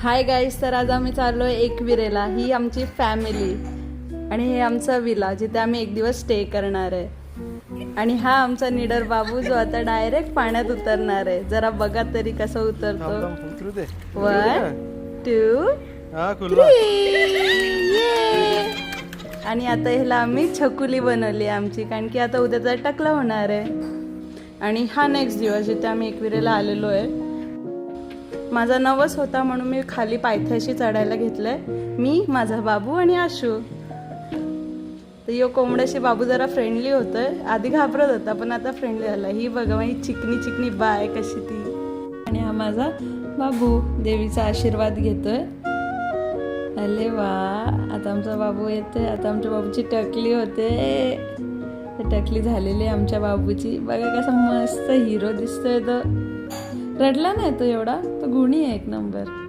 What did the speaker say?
Hi guys, तर आज आम्ही चाललो आहे एकविरेला. ही आमची फॅमिली आणि हे आमचा विला जिथे आम्ही एक दिवस स्टे करणार आहे. आणि हा आमचा निडर बाबू जो आता डायरेक्ट पाण्यात उतरणार आहे. जरा बघा तरी कसं उतरतो. 1 2 3 आणि आता ह्याला आम्ही छकुली बनवली आमची, कारण की आता उद्याचा टकला होणार आहे. आणि हा नेक्स्ट दिवस जिथे आम्ही एकविरेला आलेलो आहे. माझा नवस होता म्हणून मी खाली पायथ्याशी चढायला घेतलंय. मी, माझा बाबू आणि आशू. तर यो कोंबड्याशी बाबू जरा फ्रेंडली होतोय. आधी घाबरत होता पण आता फ्रेंडली झाला. ही बघा ही चिकनी चिकनी बाय कशी ती. आणि हा माझा बाबू देवीचा आशीर्वाद घेतोय. अरे वा, आता आमचा बाबू येतोय. आता आमच्या बाबूची टकली होते. टकली झालेली आमच्या बाबूची. बघा कसा मस्त हिरो दिसतोय. तो रडला नाही तो एवढा, तो गुणी आहे एक नंबर.